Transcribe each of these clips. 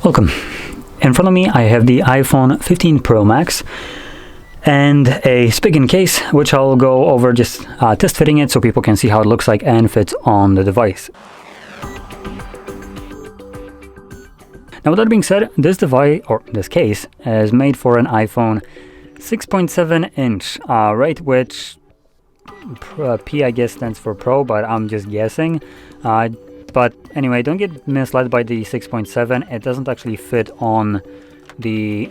Welcome. In front of me I have the iPhone 15 Pro Max and a Spigen case, which I'll go over just test fitting it so people can see how it looks like and fits on the device. Now, with that being said, this device, or this case, is made for an iPhone 6.7 inch, right, which P I guess stands for Pro, but I'm just guessing. But anyway, don't get misled by the 6.7. It doesn't actually fit on the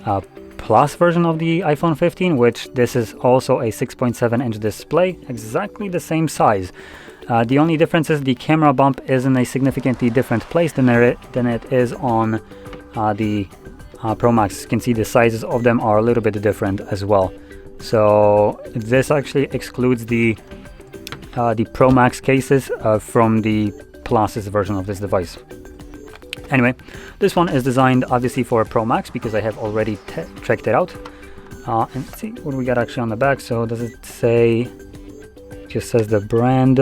Plus version of the iPhone 15, which this is also a 6.7 inch display, exactly the same size. The only difference is the camera bump is in a significantly different place than it is on the Pro Max. You can see the sizes of them are a little bit different as well. So this actually excludes the Pro Max cases from the Plus's version of this device. Anyway, this one is designed obviously for a Pro Max because I have already checked it out. And let's see what we got actually on the back. So does it say, just says the brand.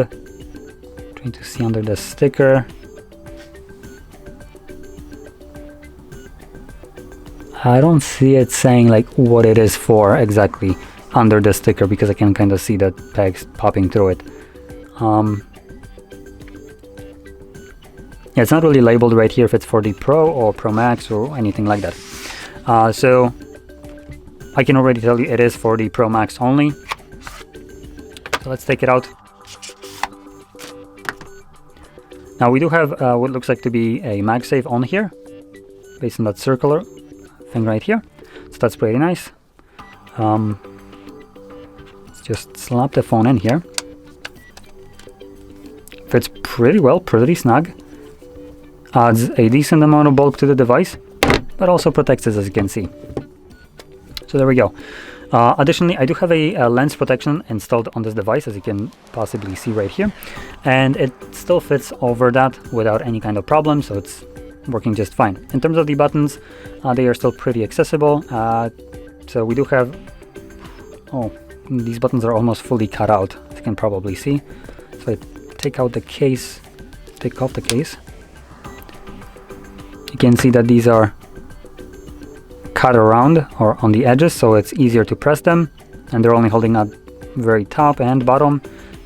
Trying to see under the sticker. I don't see it saying like what it is for exactly under the sticker because I can kind of see the tags popping through it. Yeah, it's not really labeled right here if it's for the Pro or Pro Max or anything like that. So I can already tell you it is for the Pro Max only. So let's take it out. Now we do have what looks like to be a MagSafe on here, based on that circular thing right here. So that's pretty nice. Let's just slap the phone in here. Fits pretty well, pretty snug. Adds a decent amount of bulk to the device, but also protects it, as you can see. So there we go. Additionally, I do have a lens protection installed on this device, as you can possibly see right here, and it still fits over that without any kind of problem, so it's working just fine. In terms of the buttons, they are still pretty accessible. So we do have, these buttons are almost fully cut out, as you can probably see. So I take off the case, you can see that these are cut around or on the edges, so it's easier to press them, and they're only holding at very top and bottom,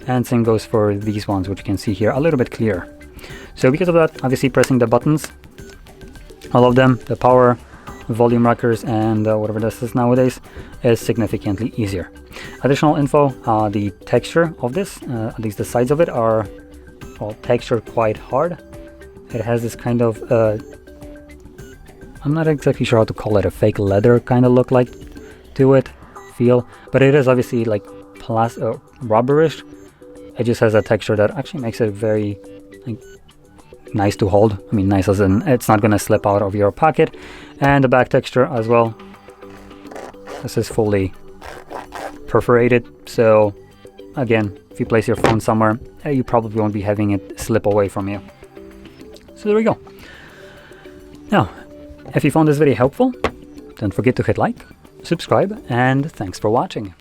and same goes for these ones, which you can see here a little bit clearer. So because of that, obviously pressing the buttons, all of them, the power, volume rockers, and whatever this is nowadays, is significantly easier. Additional info, the texture of this, at least the sides of it, are textured quite hard. It has this kind of I'm not exactly sure how to call it, a fake leather kind of look like to it, feel, but it is obviously like rubberish. It just has a texture that actually makes it very nice to hold. I mean, nice as in it's not going to slip out of your pocket. And the back texture as well. This is fully perforated, so again, if you place your phone somewhere, you probably won't be having it slip away from you. So there we go. Now, if you found this video helpful, don't forget to hit like, subscribe, and thanks for watching.